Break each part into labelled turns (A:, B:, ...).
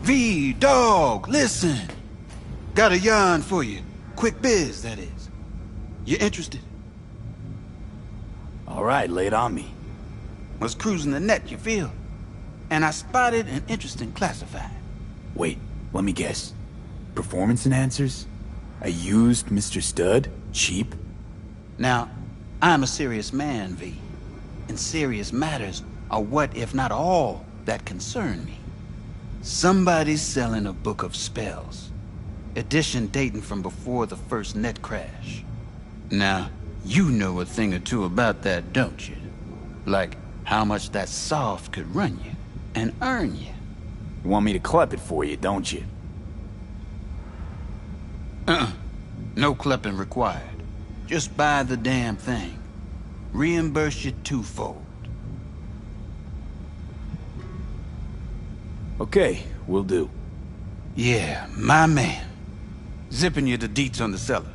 A: V, dog, listen. Got a yarn for you. Quick biz, that is. You interested?
B: All right, lay it on me.
A: Was cruising the net, you feel? And I spotted an interesting classified.
B: Wait, let me guess. Performance enhancers? A used Mr. Stud? Cheap?
A: Now, I'm a serious man, V. And serious matters are what, if not all, that concern me. Somebody's selling a book of spells. Edition dating from before the first net crash. Now, you know a thing or two about that, don't you? Like how much that soft could run you and earn you.
B: You want me to clip it for you, don't you?
A: No clipping required. Just buy the damn thing. Reimburse you twofold.
B: Okay, will do.
A: Yeah, my man. Zipping you the deets on the cellar.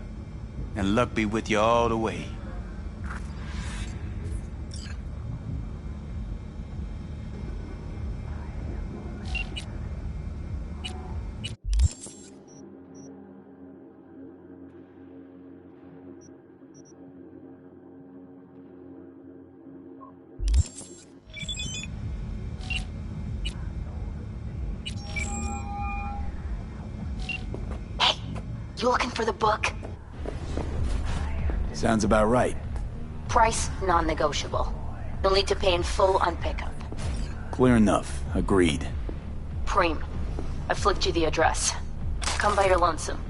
A: And luck be with you all the way.
C: You looking for the book?
B: Sounds about right.
C: Price non-negotiable. You'll need to pay in full on pickup.
B: Clear enough. Agreed.
C: Preem, I flicked you the address. Come by your lonesome.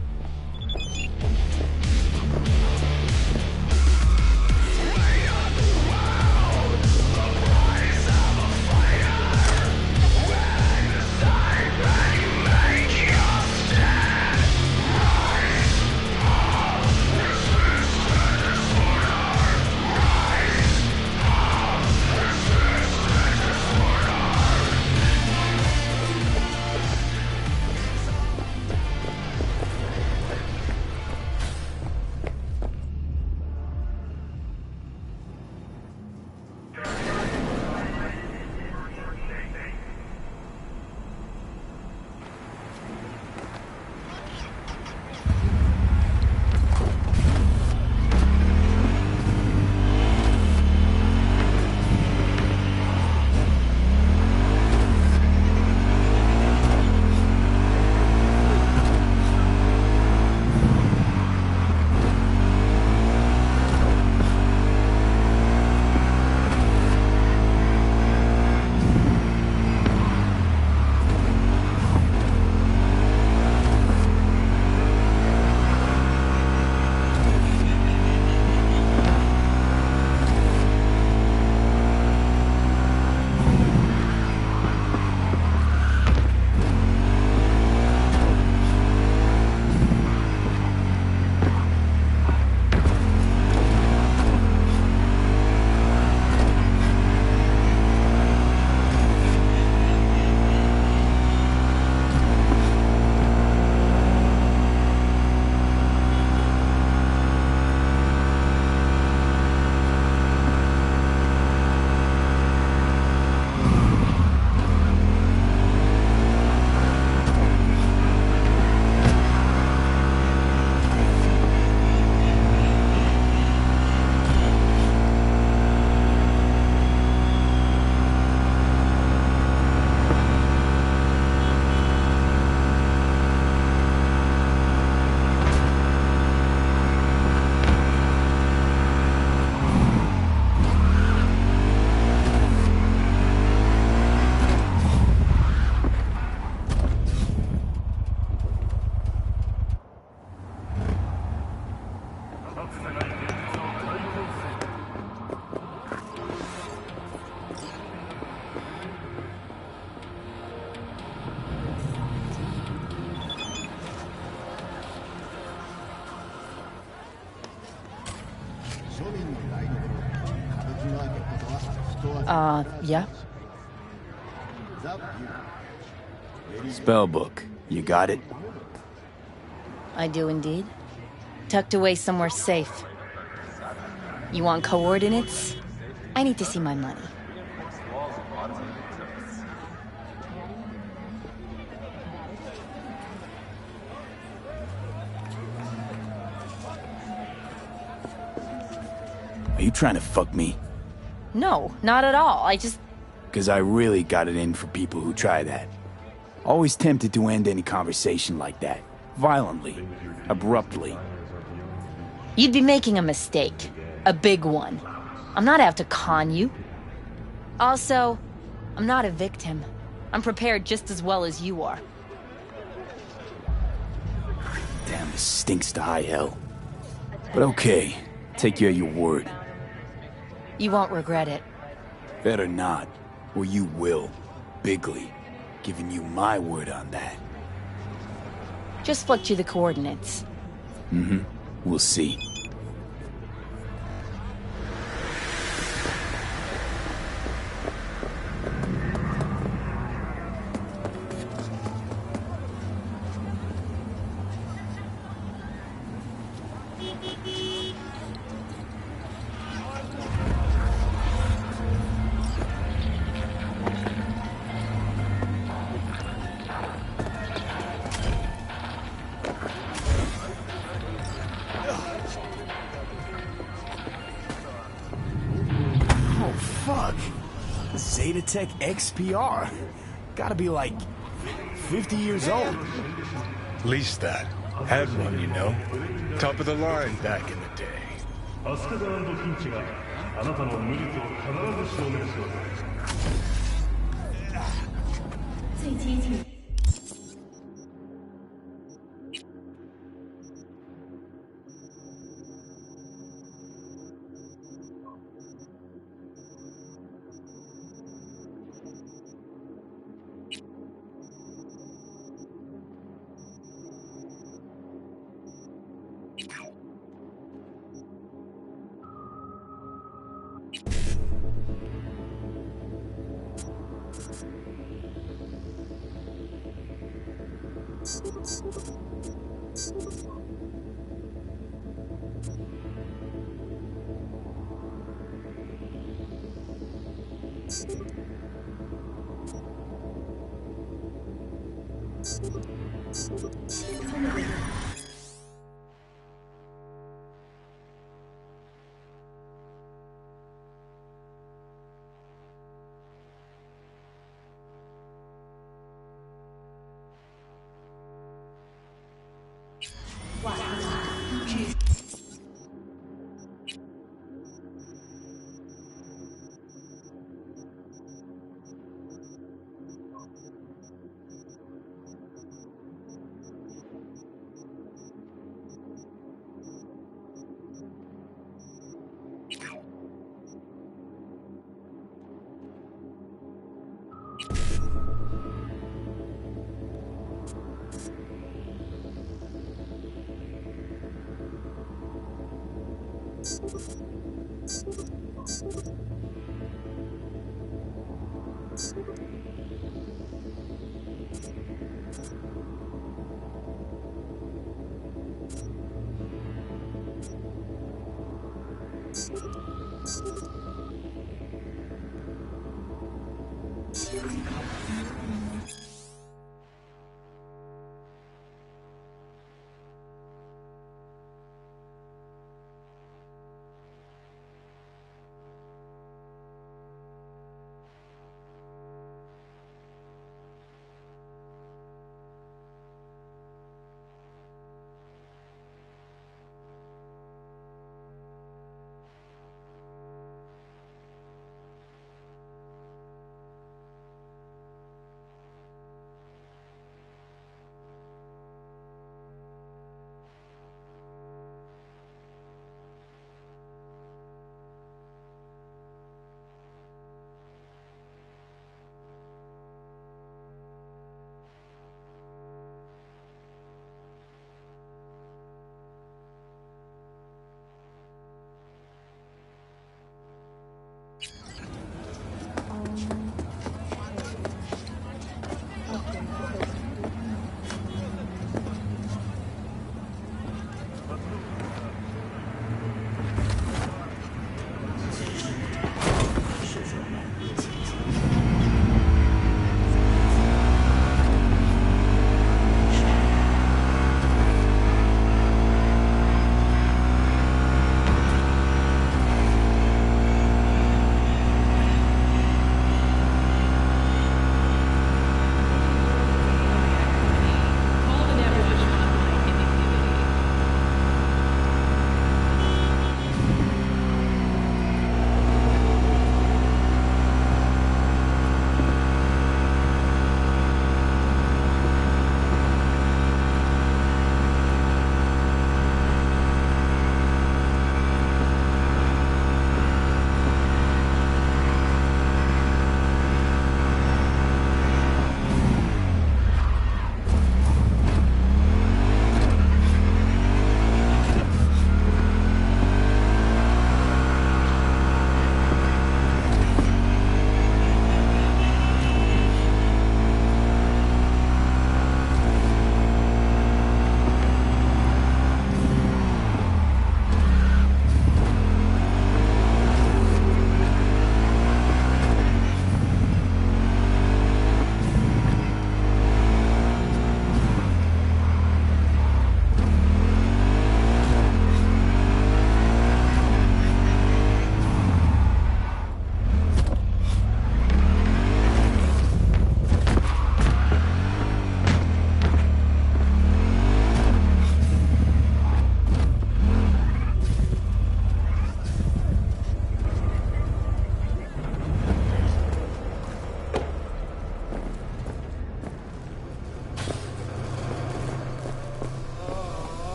C: Yeah?
B: Spellbook. You got it?
C: I do indeed. Tucked away somewhere safe. You want coordinates? I need to see my money.
B: Are you trying to fuck me?
C: No, not at all.
B: Because I really got it in for people who try that. Always tempted to end any conversation like that. Violently. Abruptly.
C: You'd be making a mistake. A big one. I'm not out to con you. Also, I'm not a victim. I'm prepared just as well as you are.
B: Damn, this stinks to high hell. But okay, take you at your word.
C: You won't regret it.
B: Better not, or you will. Bigly. Giving you my word on that.
C: Just flicked you the coordinates.
B: We'll see.
D: Fuck. Zetatech XPR. Gotta be like 50 years old.
E: At least that. Had one, you know. Top of the line back in the day.
F: アスカダ&フィンチがあなたの無実を必ず証明します。最接近。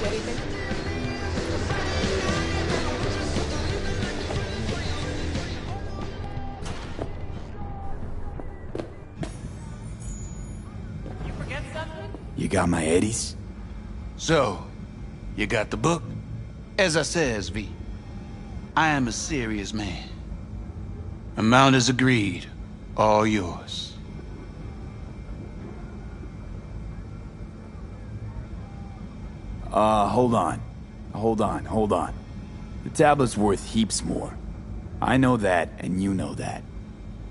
G: anything? You forget something?
B: You got my eddies?
A: So, you got the book? As I says, V, I am a serious man. Amount is agreed. All yours.
B: Hold on. Hold on. The tablet's worth heaps more. I know that, and you know that.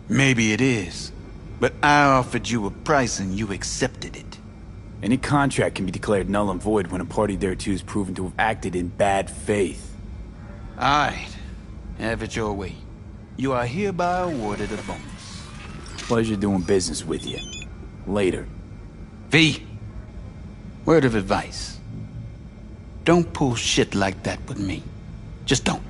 A: Maybe it is, but I offered you a price and you accepted it.
B: Any contract can be declared null and void when a party thereto is proven to have acted in bad faith.
A: Alright, have it your way. You are hereby awarded a bonus.
B: Pleasure doing business with you. Later.
A: V, word of advice. Don't pull shit like that with me. Just don't.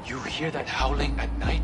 H: You hear that howling at night?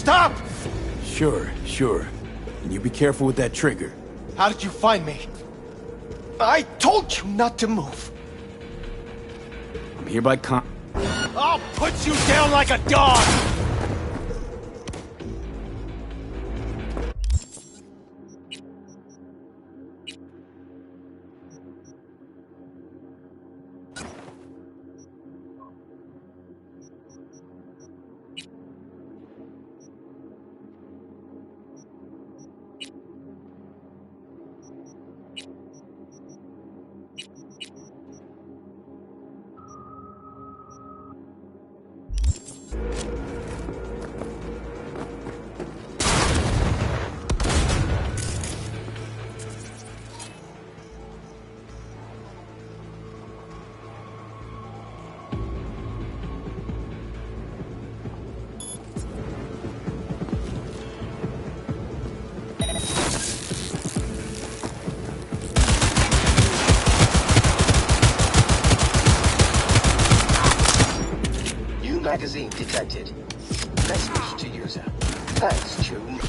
I: Stop!
B: Sure. And you be careful with that trigger.
I: How did you find me? I told you not to move.
B: I'm hereby
I: I'll put you down like a dog!
J: Magazine detected. Message to user. Thanks, June.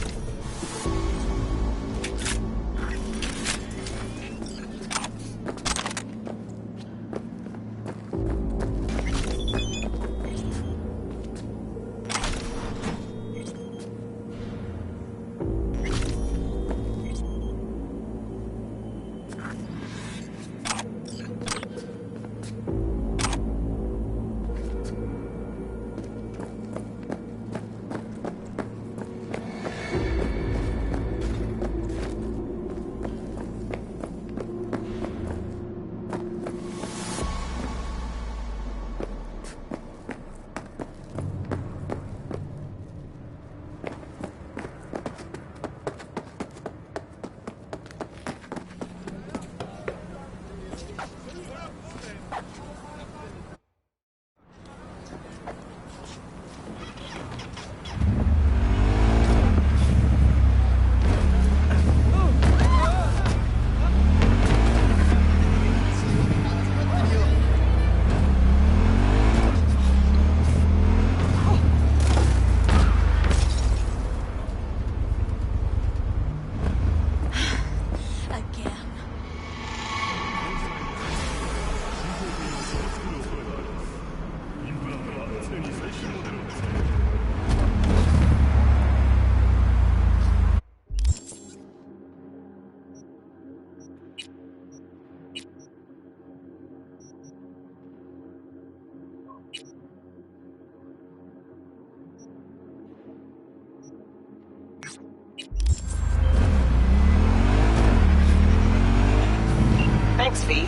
J: Thanks, V.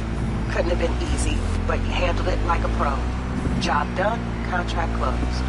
J: Couldn't have been easy, but you handled it like a pro. Job done, contract closed.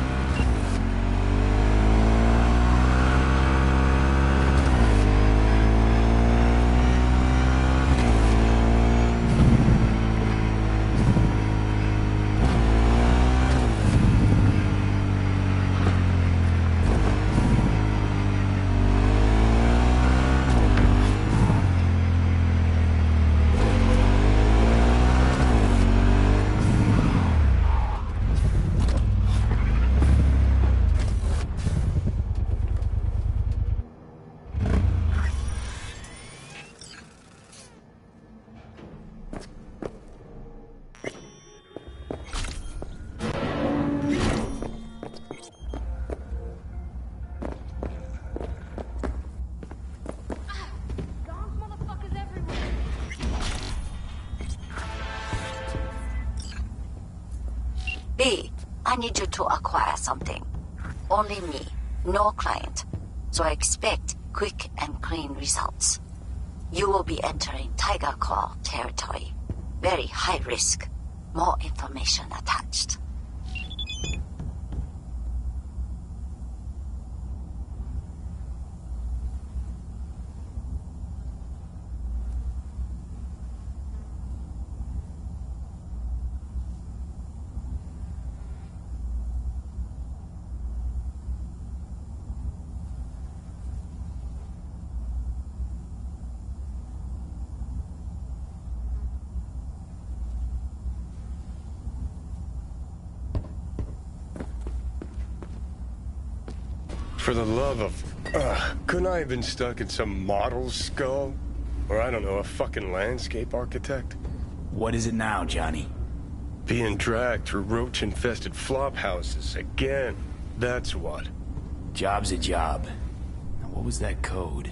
K: B, I need you to acquire something. Only me, no client. So I expect quick and clean results. You will be entering Tiger Claw territory. Very high risk. More information attached.
E: For the love of... couldn't I have been stuck in some model's skull? Or I don't know, a fucking landscape architect?
B: What is it now, Johnny?
E: Being dragged through roach-infested flop houses again. That's what.
B: Job's a job. Now, what was that code?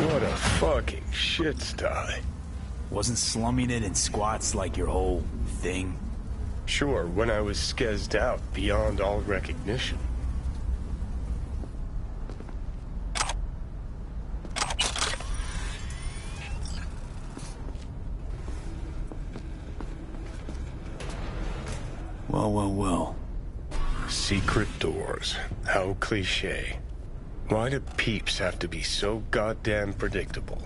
E: What a fucking shit sty.
B: Wasn't slumming it in squats like your whole thing?
E: Sure, when I was skezzed out beyond all recognition.
B: Well.
E: Secret doors. How cliche. Why do peeps have to be so goddamn predictable?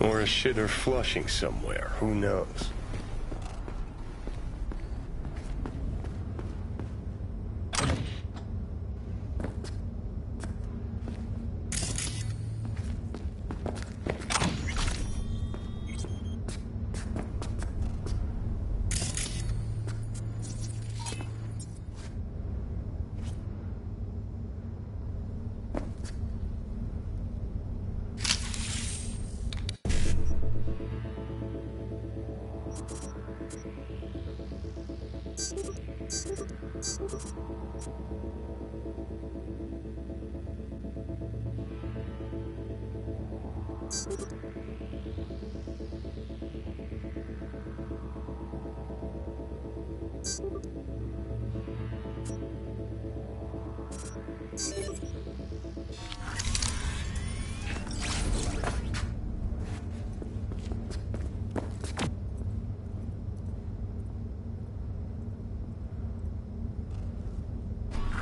E: Or a shitter flushing somewhere, who knows?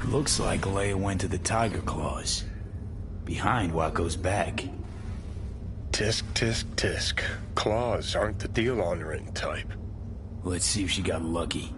B: Looks like Leia went to the Tiger Claws. Behind Waco's back.
E: Tisk, tisk, tisk. Claws aren't the deal-honoring type.
B: Let's see if she got lucky.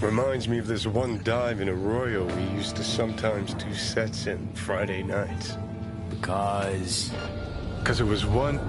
E: Reminds me of this one dive in Arroyo we used to sometimes do sets in Friday nights.
B: Because
E: it was one...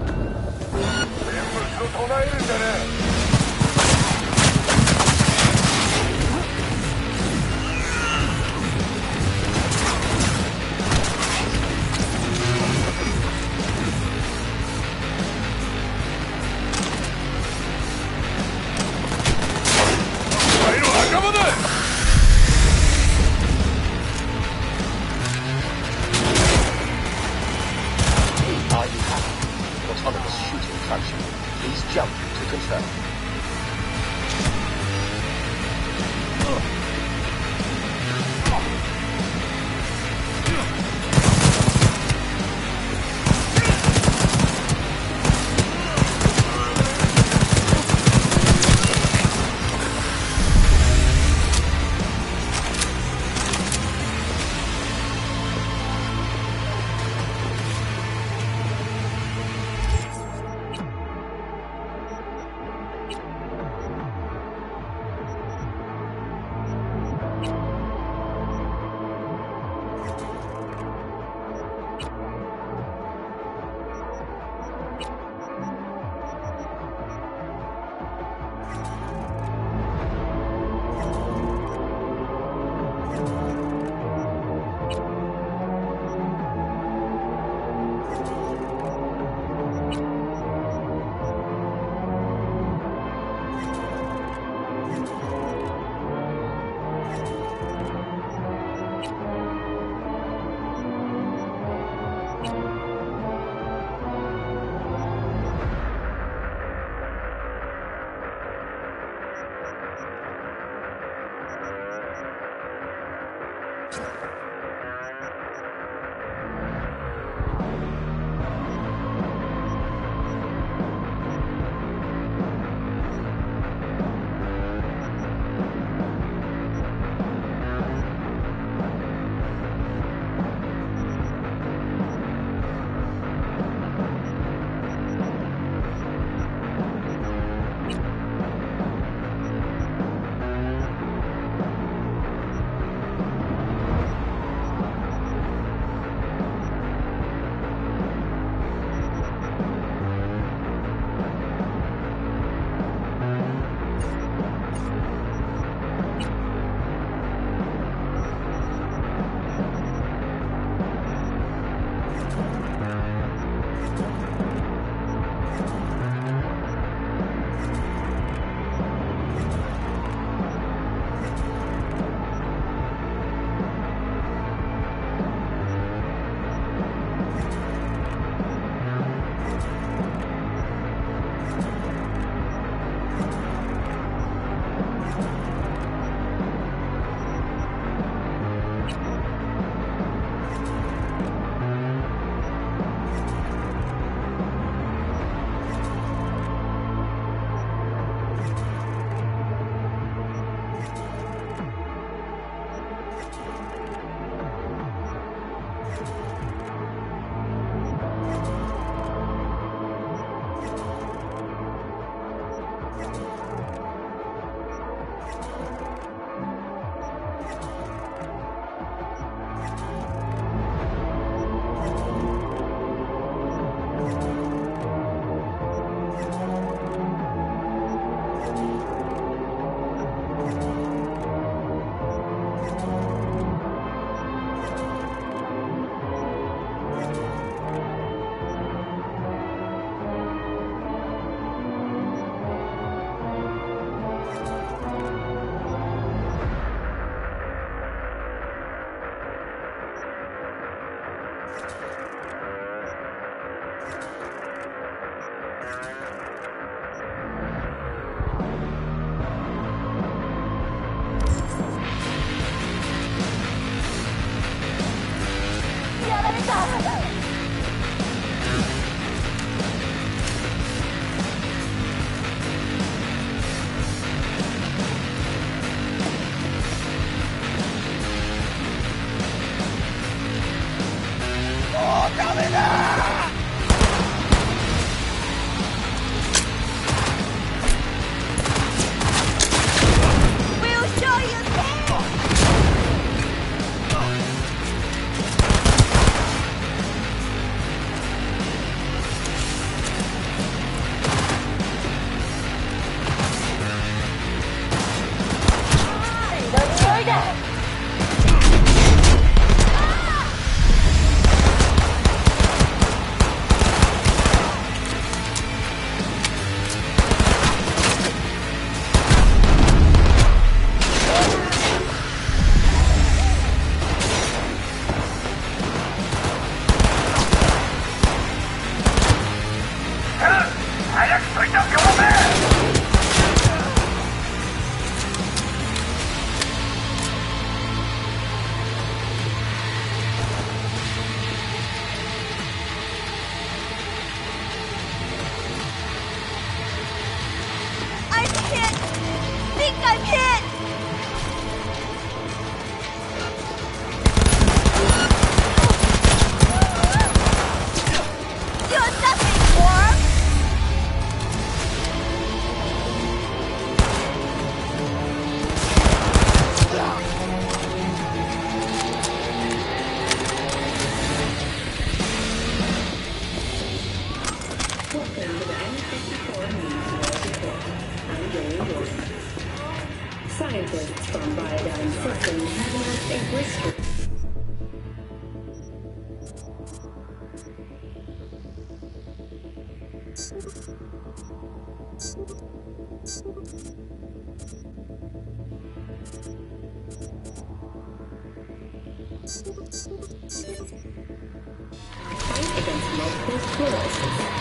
L: Welcome to the N54 News World Report. I'm Jillian Jordan. Scientists from Biodyne Systems have announced a brisk... fight against multiple sclerosis.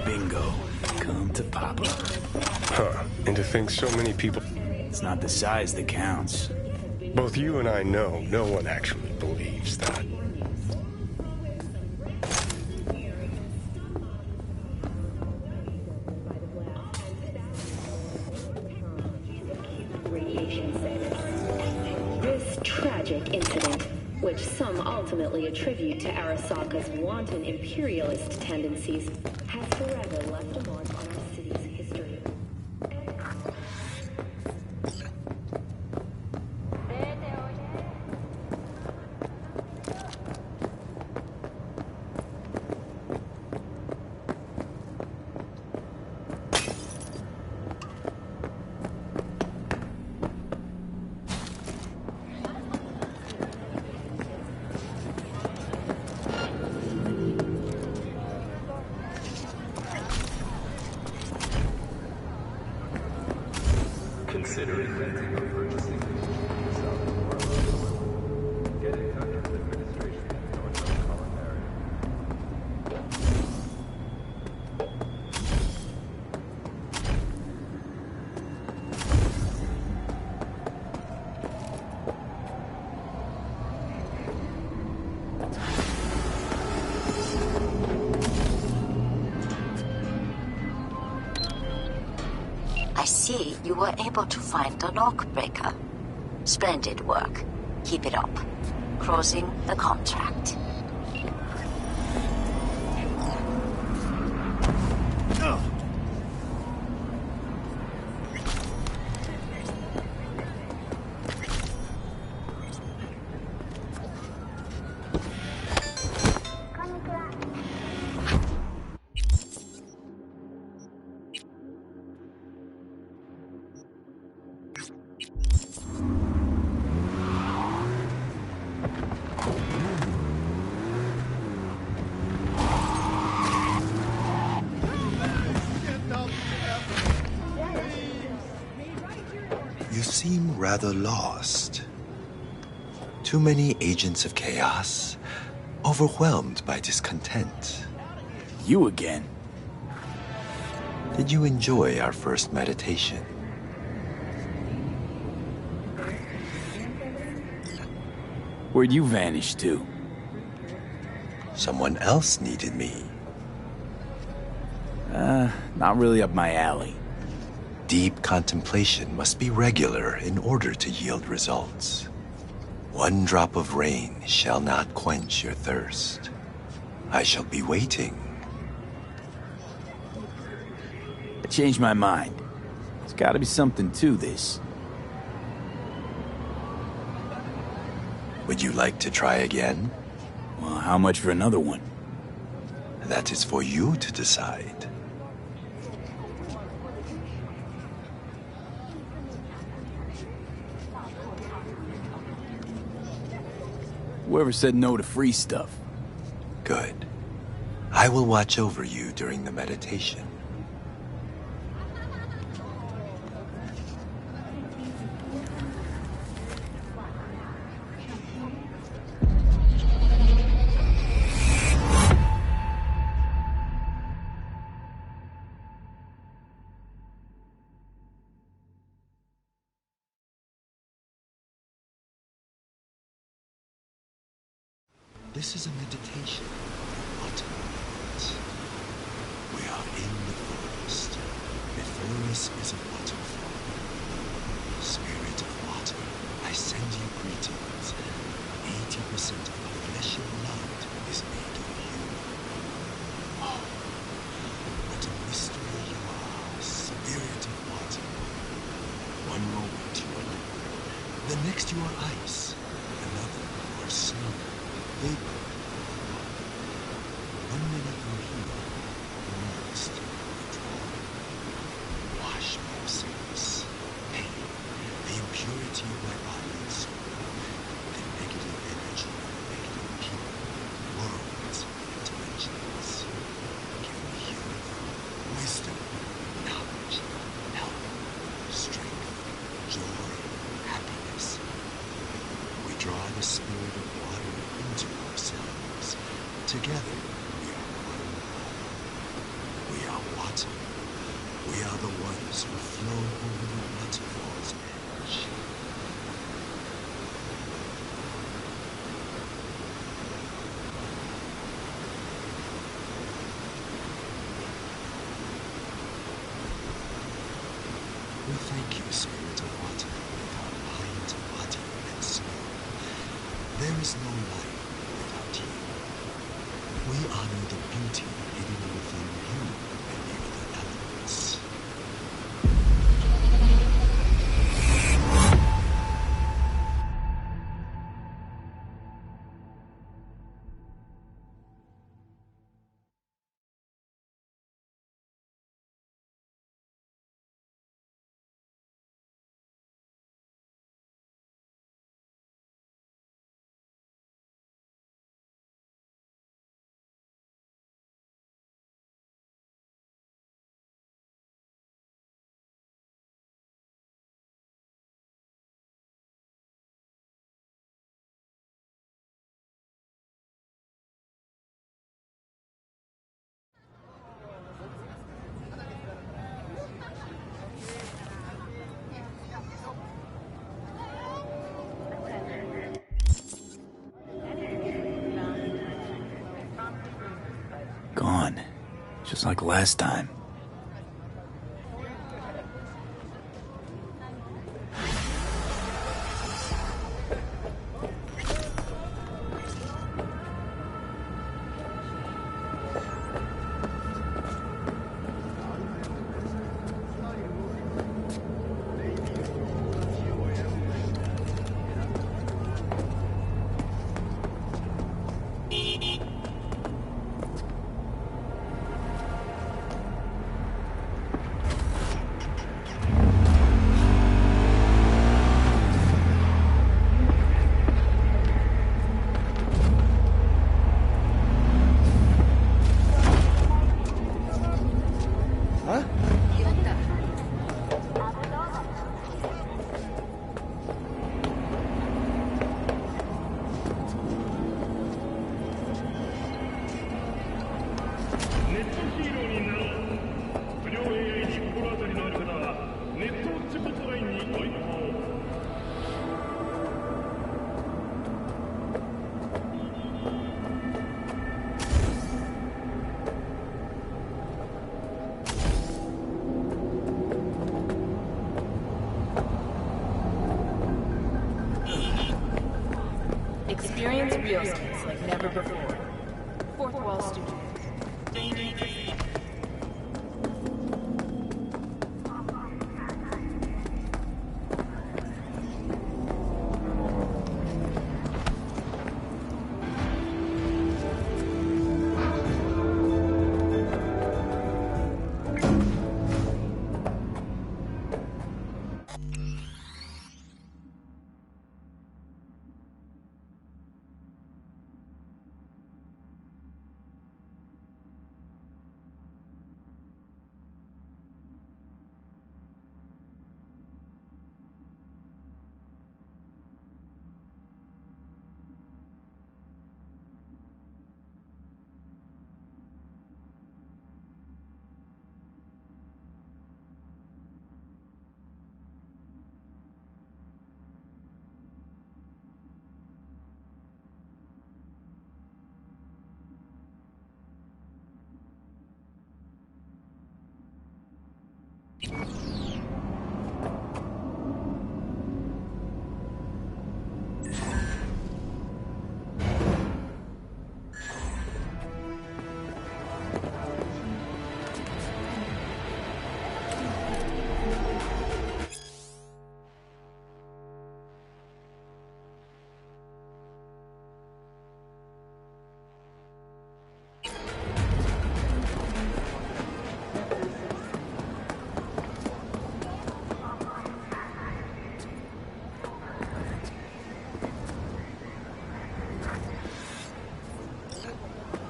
B: Bingo. Come to Papa.
E: Huh. And to think so many people...
B: It's not the size that counts.
E: Both you and I know no one actually believes that.
L: This tragic incident, which some ultimately attribute to Arasaka's wanton imperialist tendencies, has forever left a mark on our city's history.
M: Consider inventing or purchasing south of world. Get in touch with administration in the North Column area.
K: I see you were able to find the lock breaker. Splendid work. Keep it up. Closing the contract.
N: seem rather lost. Too many agents of chaos, overwhelmed by discontent.
B: You again?
N: Did you enjoy our first meditation?
B: Where'd you vanish to?
N: Someone else needed me.
B: Not really up my alley.
N: Deep contemplation must be regular in order to yield results. One drop of rain shall not quench your thirst. I shall be waiting.
B: I changed my mind. There's gotta be something to this.
N: Would you like to try again?
B: Well, how much for another one?
N: That is for you to decide.
B: Whoever said no to free stuff?
N: Good. I will watch over you during the meditation. This is a meditation on water. We are in the forest. Before us is a waterfall. Spirit of water, I send you greetings. 80% of our flesh and blood is made of you. Oh, what a mystery you are, spirit of water. One moment you are liquid, the next you are ice, another you are snow. Vapor. 1 minute you're here, the next you withdraw. Wash me of sickness, pain, the impurity of my body and soul, the negative energy of negative people, worlds, and dimensions. Give me youth, wisdom, knowledge, health, strength, joy, happiness. We draw the spirit of water into ourselves. Together, we are one. We are water. We are the ones who flow over the waterfall's edge. We thank you, Spirit of Water, with our mind, body, and soul. There is no life without you. We honor the beauty hidden within you and the other elements.
B: Gone. Just like last time.
G: trios case like never before. Fourth Wall Studios.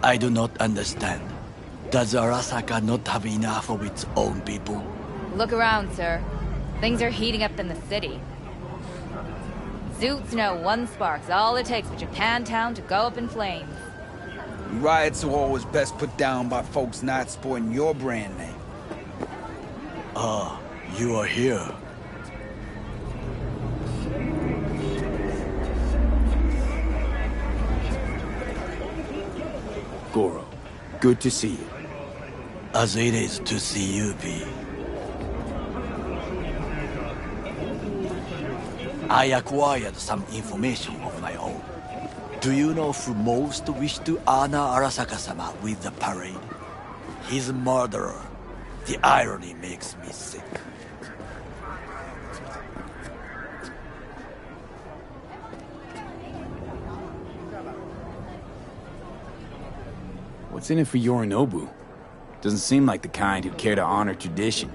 A: I do not understand. Does Arasaka not have enough of its own people?
C: Look around, sir. Things are heating up in the city. Zoots know one spark's all it takes for Japantown to go up in flames.
B: Riots are always best put down by folks not sporting your brand name.
A: Ah, you are here.
B: Goro, good to see you.
A: As it is to see you, V. I acquired some information of my own. Do you know who most wished to honor Arasaka-sama with the parade? His murderer. The irony makes me sick.
B: What's in it for Yorinobu? Doesn't seem like the kind who'd care to honor tradition.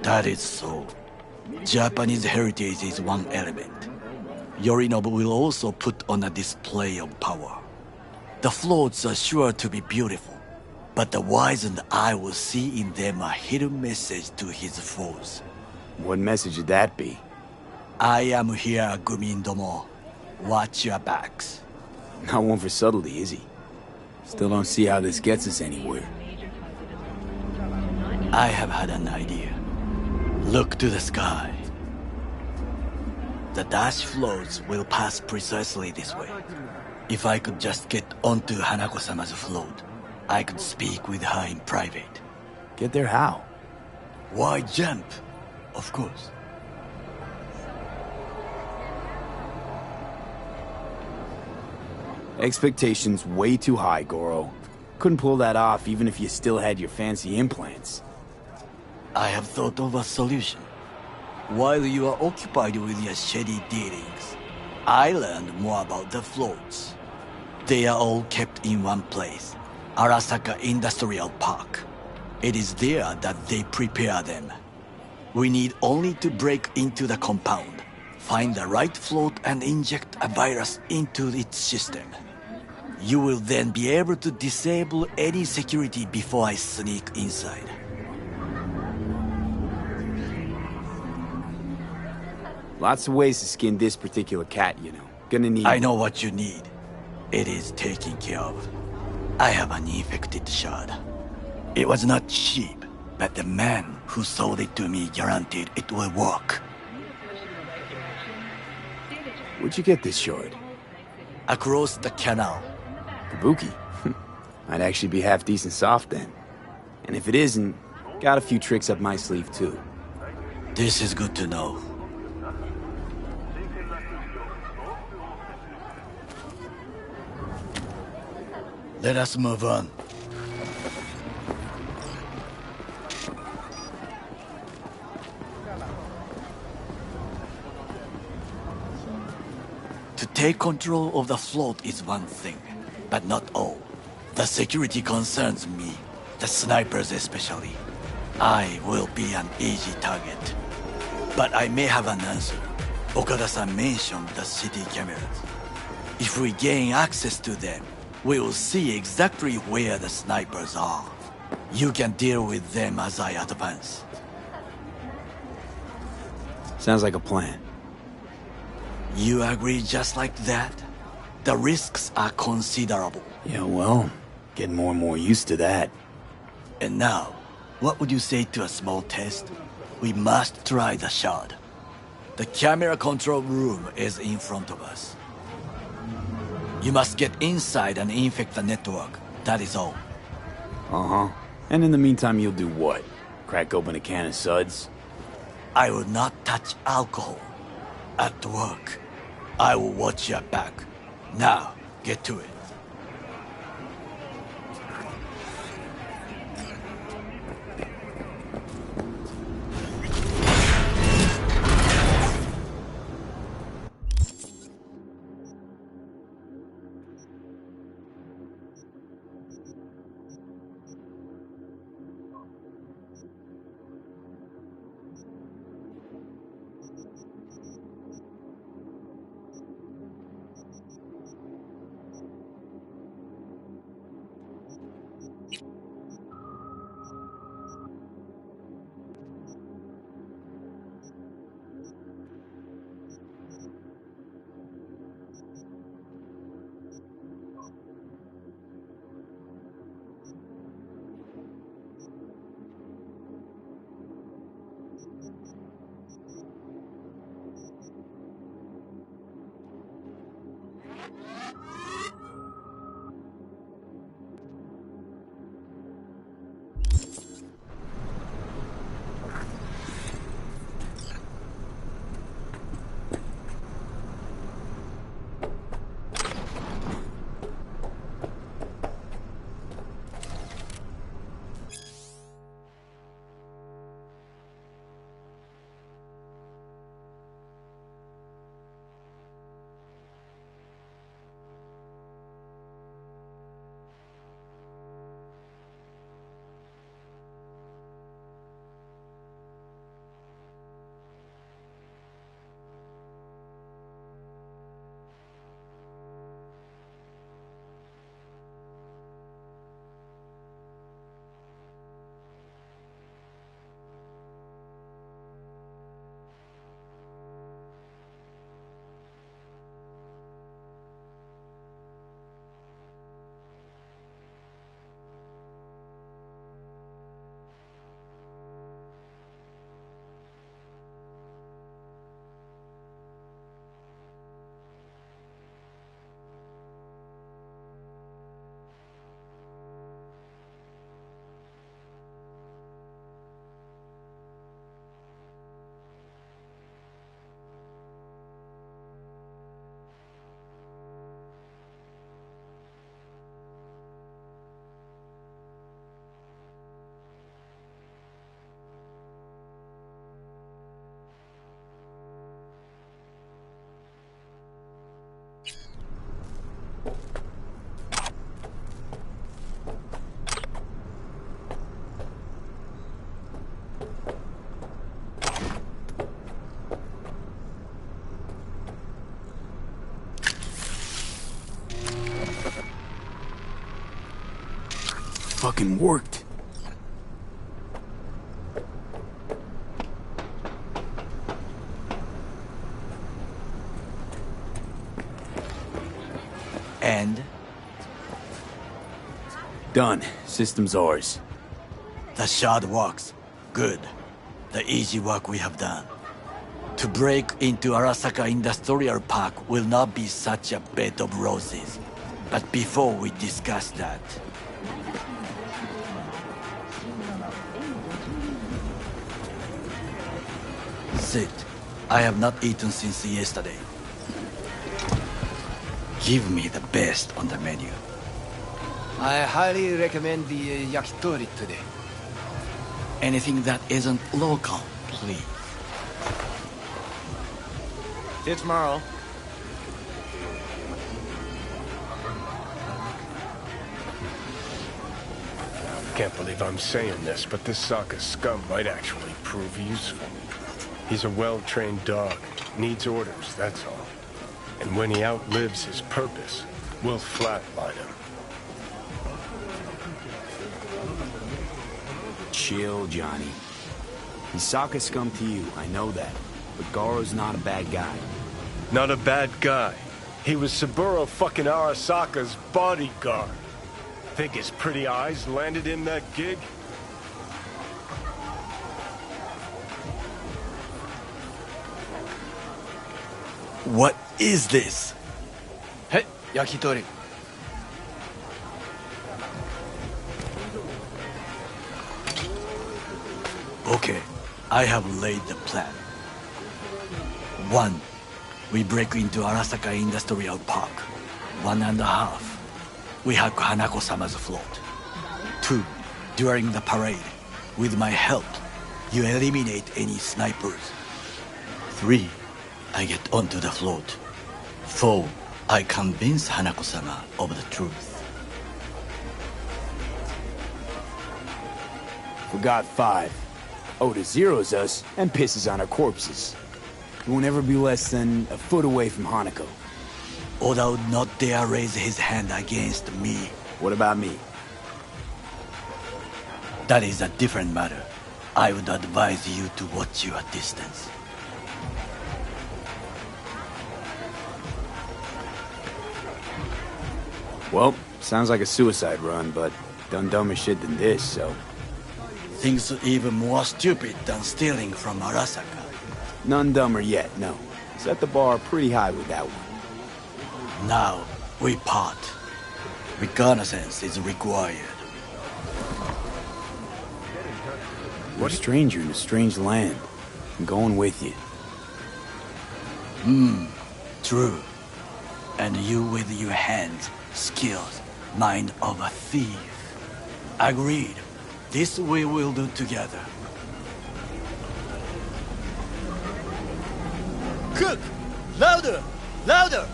A: That is so. Japanese heritage is one element. Yorinobu will also put on a display of power. The floats are sure to be beautiful, but the wizened eye will see in them a hidden message to his foes.
B: What message would that be?
A: I am here, Gumindomo. Watch your backs.
B: Not one for subtlety, is he? Still don't see how this gets us anywhere.
A: I have had an idea. Look to the sky. The dash floats will pass precisely this way. If I could just get onto Hanako-sama's float, I could speak with her in private.
B: Get there how?
A: Why jump? Of course.
B: Expectations way too high, Goro. Couldn't pull that off even if you still had your fancy implants.
A: I have thought of a solution. While you are occupied with your shady dealings, I learned more about the floats. They are all kept in one place, Arasaka Industrial Park. It is there that they prepare them. We need only to break into the compound, find the right float and inject a virus into its system. You will then be able to disable any security before I sneak inside.
B: Lots of ways to skin this particular cat, you know. Gonna need...
A: I know what you need. It is taken care of. I have an infected shard. It was not cheap, but the man who sold it to me guaranteed it will work.
B: Where'd you get this shard?
A: Across the canal.
B: Kabuki? Might actually be half decent soft then. And if it isn't, got a few tricks up my sleeve too.
A: This is good to know.
O: Let us move on. To take control of the float is one thing, but not all. The security concerns me, the snipers especially. I will be an easy target. But I may have an answer. Okada-san mentioned the city cameras. If we gain access to them, we will see exactly where the snipers are. You can deal with them as I advance.
B: Sounds like a plan.
O: You agree just like that? The risks are considerable.
B: Yeah, well, getting more and more used to that.
O: And now, what would you say to a small test? We must try the shard. The camera control room is in front of us. You must get inside and infect the network. That is all.
B: Uh-huh. And in the meantime, you'll do what? Crack open a can of suds?
O: I will not touch alcohol. At work. I will watch your back. Now, get to it.
B: Fucking worked.
O: And?
B: Done. System's ours.
O: The shard works. Good. The easy work we have done. To break into Arasaka Industrial Park will not be such a bed of roses. But before we discuss that... Sit. I have not eaten since yesterday. Give me the best on the menu.
I: I highly recommend the yakitori today.
O: Anything that isn't local, please.
I: See you tomorrow.
E: Can't believe I'm saying this, but this Sokka scum might actually prove useful. He's a well-trained dog. Needs orders, that's all. And when he outlives his purpose, we'll flatline him.
B: Chill, Johnny. He's Sokka scum to you, I know that. But Goro's not a bad guy.
E: Not a bad guy. He was Saburo fucking Arasaka's bodyguard. Think his pretty eyes landed him that gig?
O: What is this?
I: Hey, yakitori.
O: Okay, I have laid the plan. 1. We break into Arasaka Industrial Park. 1.5. We hack Hanako-sama's float. 2. During the parade, with my help, you eliminate any snipers. 3. I get onto the float. 4. I convince Hanako-sama of the truth.
B: Forgot 5. Oda zeros us and pisses on our corpses. He won't ever be less than a foot away from Hanako.
O: Oda would not dare raise his hand against me.
B: What about me?
O: That is a different matter. I would advise you to watch your distance.
B: Well, sounds like a suicide run, but done dumber shit than this, so...
O: Things even more stupid than stealing from Arasaka.
B: None dumber yet, no. Set the bar pretty high with that one.
O: Now, we part. Reconnaissance is required.
B: You're a stranger in a strange land. I'm going with you.
O: True. And you with your hands, skills, mind of a thief. Agreed. This we will do together. Cook! Louder! Louder!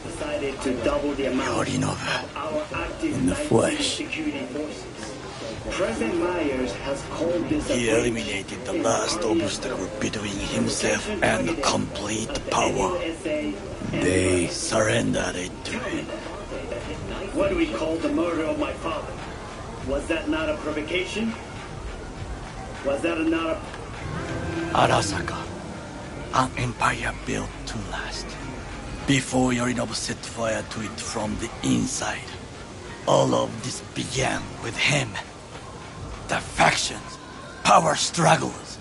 F: Decided to double the amount
O: Yorinobu,
F: of our active
B: in the
F: night
B: flesh.
F: security forces. President Myers has called this
O: He
F: a breach
O: eliminated the
F: in
O: last
F: harmony
O: obstacle
F: of
O: between himself and complete power.
B: They
O: surrendered it to him.
F: What do we call the murder of my father? Was that not a provocation? Was that not a...
O: Arasaka, an empire built to last. Before Yorinobu set fire to it from the inside, all of this began with him. The factions, power struggles,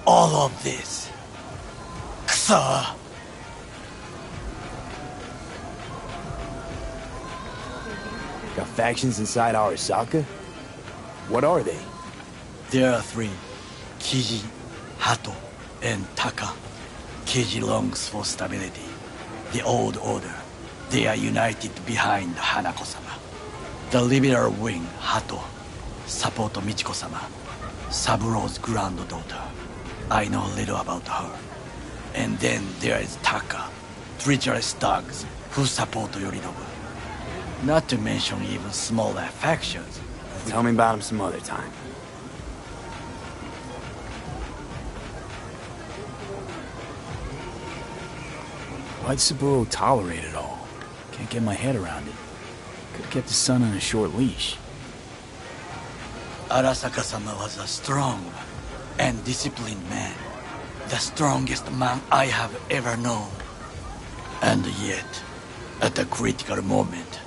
O: all of this. Kusa!
B: got factions inside Arasaka? What are they?
O: There are 3. Kiji, Hato, and Taka. Kiji longs for stability. The old order. They are united behind Hanako-sama. The liberal wing, Hato, support Michiko-sama, Saburo's granddaughter. I know little about her. And then there is Taka, treacherous thugs who support Yorinobu. Not to mention even smaller factions.
B: Tell me about him some other time. Why'd Saburo tolerate it all? Can't get my head around it. Could've kept his son on a short leash.
O: Arasaka-sama was a strong and disciplined man. The strongest man I have ever known. And yet, at a critical moment,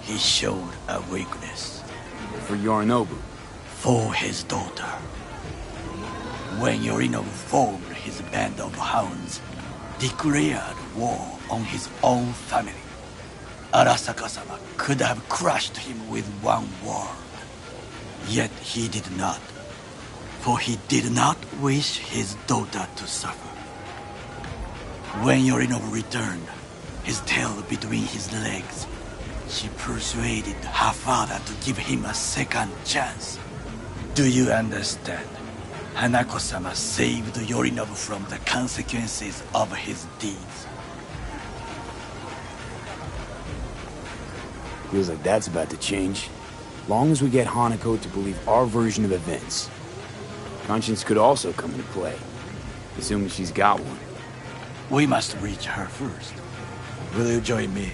O: he showed a weakness.
B: For Yorinobu?
O: For his daughter. When Yorinobu formed his band of hounds, declared war on his own family, Arasaka-sama could have crushed him with one word. Yet he did not. For he did not wish his daughter to suffer. When Yorinobu returned, his tail between his legs, She persuaded her father to give him a second chance. Do you understand? Hanako-sama saved Yorinobu from the consequences of his deeds.
B: Feels like that's about to change. Long as we get Hanako to believe our version of events. Conscience could also come into play, assuming she's got one.
O: We must reach her first. Will you join me?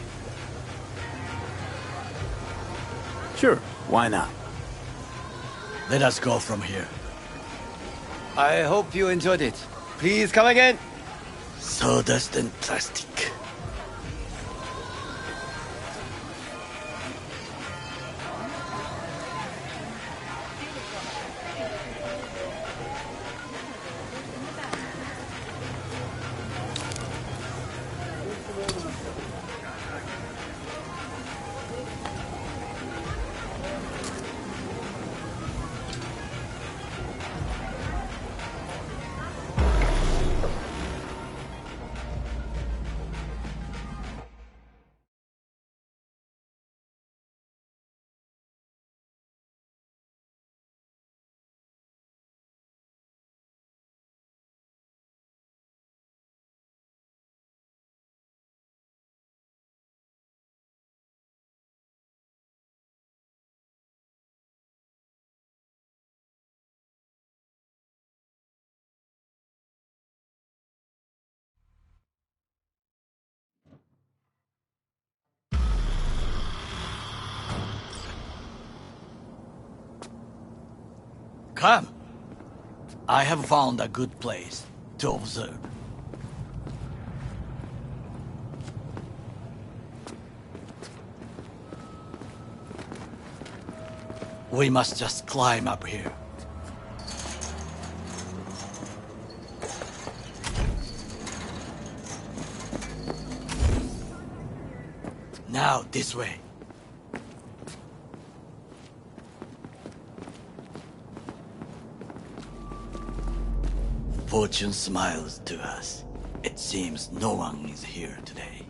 B: Sure, why not?
O: Let us go from here.
I: I hope you enjoyed it. Please come again.
O: Sawdust and plastic. Come. I have found a good place to observe. We must just climb up here. Now, this way. Fortune smiles to us. It seems no one is here today.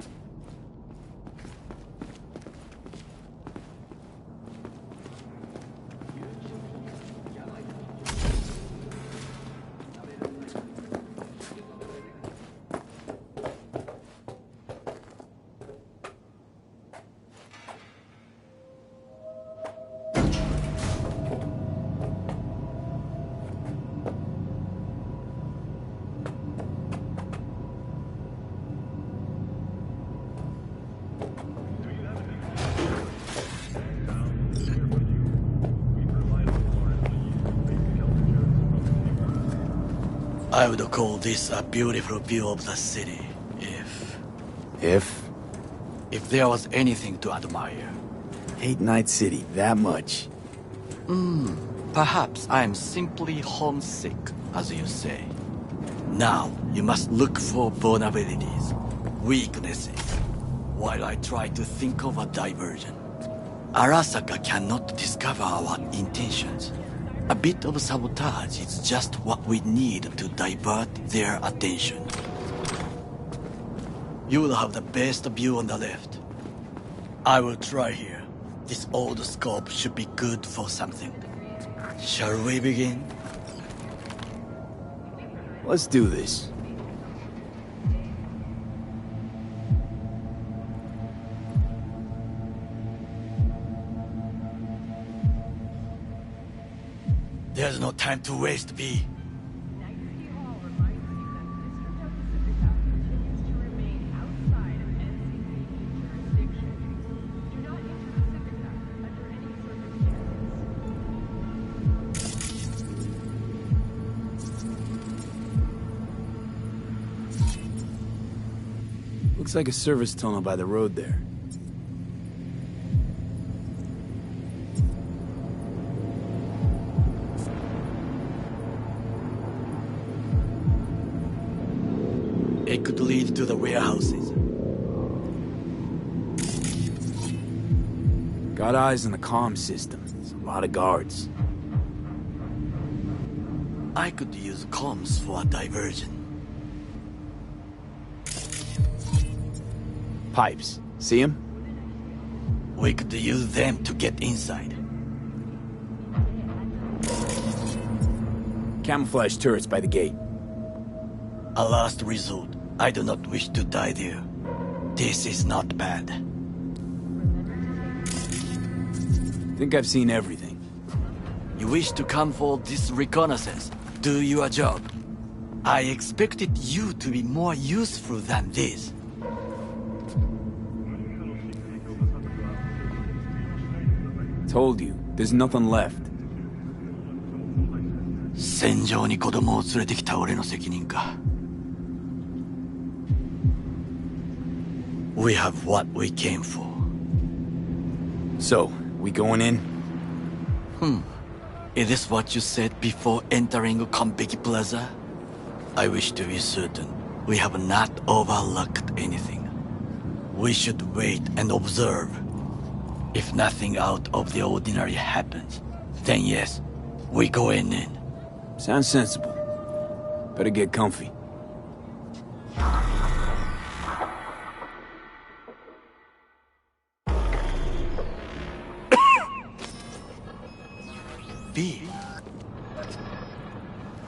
O: I would call this a beautiful view of the city, if there was anything to admire.
B: Hate Night City that much.
O: Perhaps I'm simply homesick, as you say. Now, you must look for vulnerabilities, weaknesses, while I try to think of a diversion. Arasaka cannot discover our intentions. A bit of sabotage is just what we need to divert their attention. You will have the best view on the left. I will try here. This old scope should be good for something. Shall we begin?
B: Let's do this.
O: There's no time to waste, V.
B: Looks like a service tunnel by the road there.
O: It could lead to the warehouses.
B: Got eyes on the comm system. There's a lot of guards.
O: I could use comms for a diversion.
B: Pipes. See 'em?
O: We could use them to get inside.
B: Camouflage turrets by the gate.
O: A last resort. I do not wish to die there. This is not bad.
B: Think I've seen everything.
O: You wish to come for this reconnaissance? Do your job. I expected you to be more useful than this.
B: Told you, there's nothing left.
O: 戦場に子供を連れてきた俺の責任か。We have what we came for.
B: So, we going in?
O: Is this what you said before entering Konpeki Plaza? I wish to be certain we have not overlooked anything. We should wait and observe. If nothing out of the ordinary happens, then yes, we go in.
B: Sounds sensible. Better get comfy.
O: B.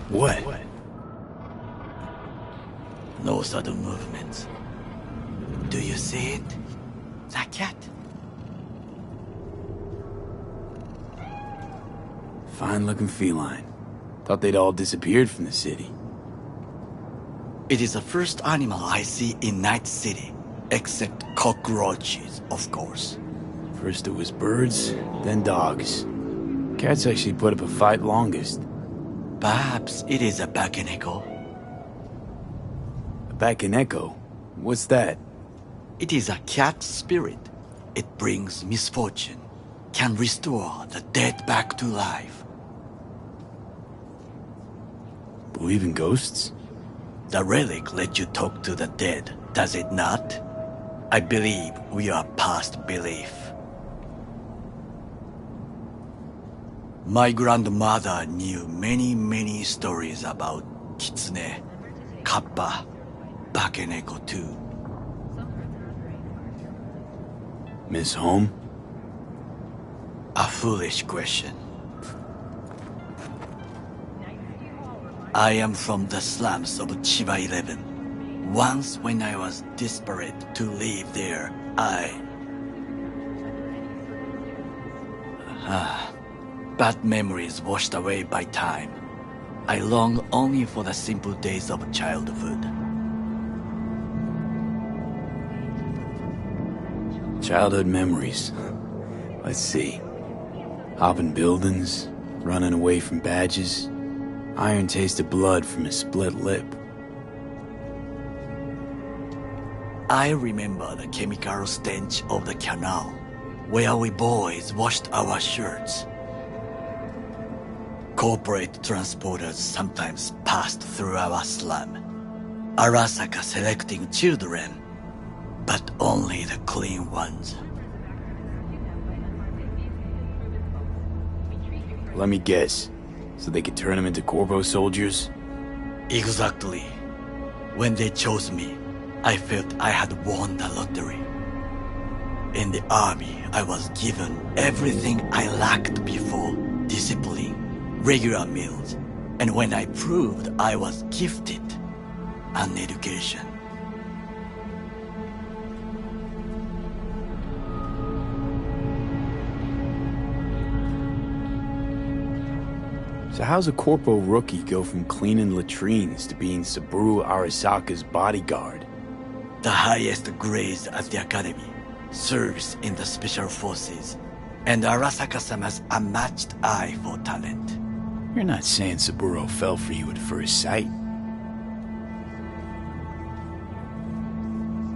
B: What?
O: No sudden movements. Do you see it? That cat?
B: Fine-looking feline. Thought they'd all disappeared from the city.
O: It is the first animal I see in Night City, except cockroaches, of course.
B: First it was birds, then dogs. Cats actually put up a fight longest.
O: Perhaps it is a Bakeneko.
B: A Bakeneko? What's that?
O: It is a cat spirit. It brings misfortune, can restore the dead back to life.
B: Believe in ghosts?
O: The relic let you talk to the dead, does it not? I believe we are past belief. My grandmother knew many stories about Kitsune, Kappa, Bakeneko too.
B: Miss Home?
O: A foolish question. I am from the slums of Chiba 11. Once when I was desperate to live there, bad memories washed away by time. I long only for the simple days of childhood.
B: Childhood memories. Let's see. Hopping buildings, running away from badges, iron tasted blood from a split lip.
O: I remember the chemical stench of the canal, where we boys washed our shirts. Corporate transporters sometimes passed through our slum, Arasaka selecting children, but only the clean ones.
B: Let me guess. So they could turn them into Corpo soldiers?
O: Exactly. When they chose me, I felt I had won the lottery. In the army, I was given everything I lacked before: discipline, regular meals, and when I proved I was gifted, an education.
B: So how's a Corpo rookie go from cleaning latrines to being Saburo Arasaka's bodyguard?
O: The highest grades at the academy, serves in the special forces, and Arasaka-sama's unmatched eye for talent.
B: You're not saying Saburo fell for you at first sight?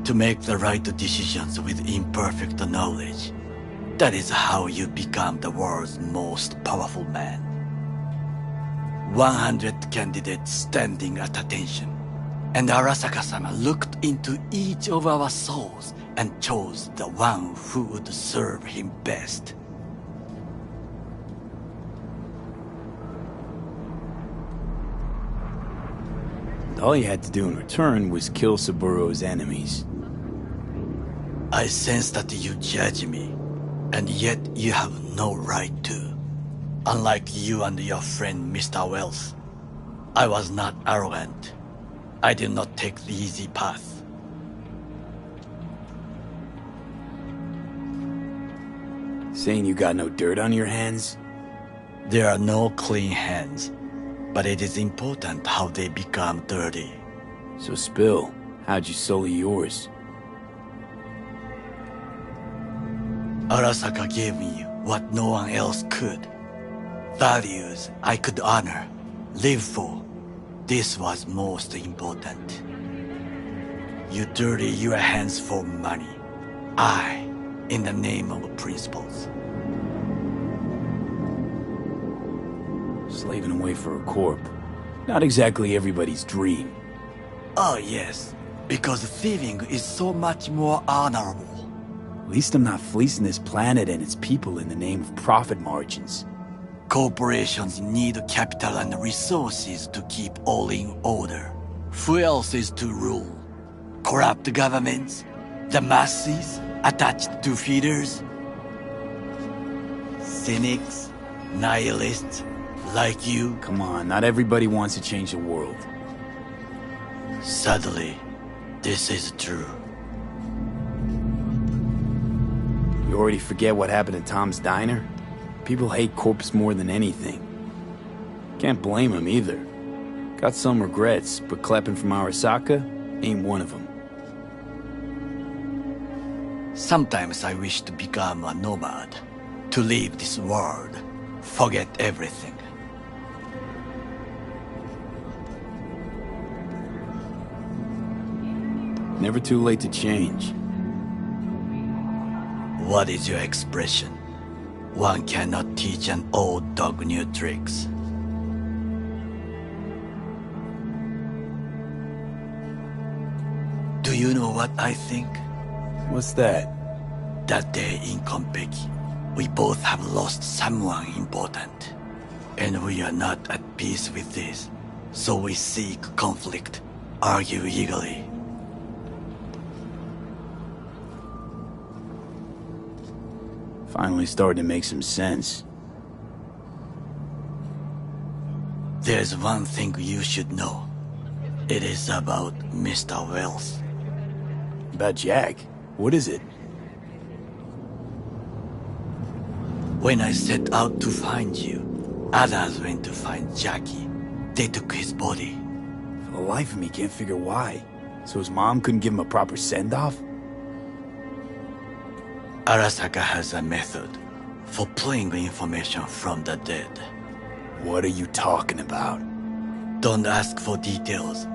O: To make the right decisions with imperfect knowledge, that is how you become the world's most powerful man. 100 candidates standing at attention, and Arasaka-sama looked into each of our souls and chose the one who would serve him best.
B: All you had to do in return was kill Saburo's enemies.
O: I sense that you judge me. And yet you have no right to. Unlike you and your friend Mr. Wells, I was not arrogant. I did not take the easy path.
B: Saying you got no dirt on your hands?
O: There are no clean hands, but it is important how they become dirty.
B: So spill, how'd you sully yours?
O: Arasaka gave me what no one else could. Values I could honor, live for. This was most important. You dirty your hands for money. I, in the name of principles.
B: Slaving away for a corp. Not exactly everybody's dream.
O: Oh yes, because thieving is so much more honorable.
B: At least I'm not fleecing this planet and its people in the name of profit margins.
O: Corporations need capital and resources to keep all in order. Who else is to rule? Corrupt governments? The masses attached to feeders? Cynics? Nihilists? Like you?
B: Come on, not everybody wants to change the world.
O: Sadly, this is true.
B: You already forget what happened at Tom's Diner? People hate corpse more than anything. Can't blame him either. Got some regrets, but Kleppen from Arasaka ain't one of them.
O: Sometimes I wish to become a nomad. To leave this world. Forget everything.
B: Never too late to change.
O: What is your expression? One cannot teach an old dog new tricks. Do you know what I think?
B: What's that?
O: That day in Konpeki, we both have lost someone important. And we are not at peace with this. So we seek conflict, argue eagerly.
B: Finally starting to make some sense.
O: There's one thing you should know. It is about Mr. Wells.
B: About Jack? What is it?
O: When I set out to find you, others went to find Jackie. They took his body.
B: For the life of me, can't figure why. So his mom couldn't give him a proper send-off?
O: Arasaka has a method for pulling information from the dead.
B: What are you talking about?
O: Don't ask for details.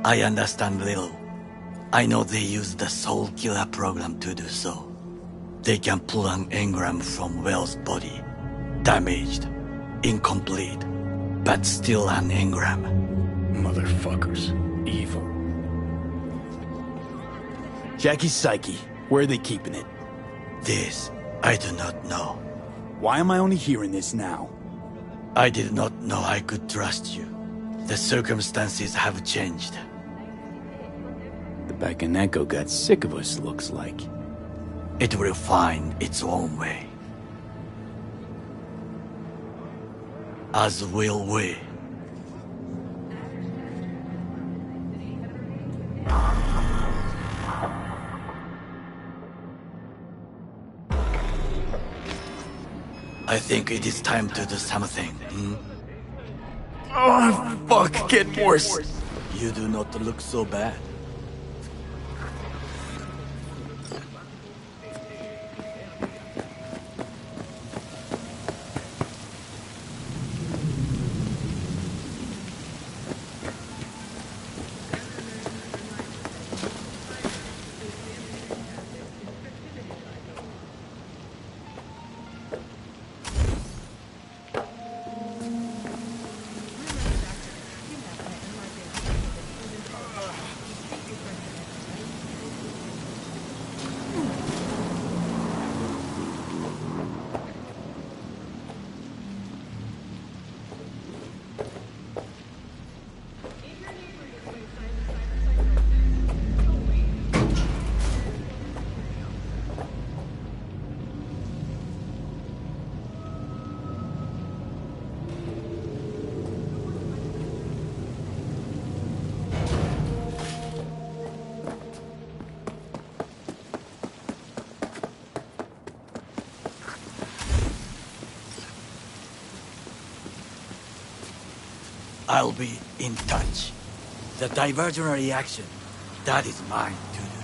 O: I understand little. I know they use the Soul Killer program to do so. They can pull an engram from Wells' body. Damaged, incomplete, but still an engram.
B: Motherfuckers. Evil. Jackie's psyche. Where are they keeping it?
O: This, I do not know.
B: Why am I only hearing this now?
O: I did not know I could trust you. The circumstances have changed.
B: The Bakaneko got sick of us, looks like.
O: It will find its own way. As will we. I think it is time to do something.
B: Oh, fuck, get worse.
O: You do not look so bad. I'll be in touch. The diversionary action, that is mine to do.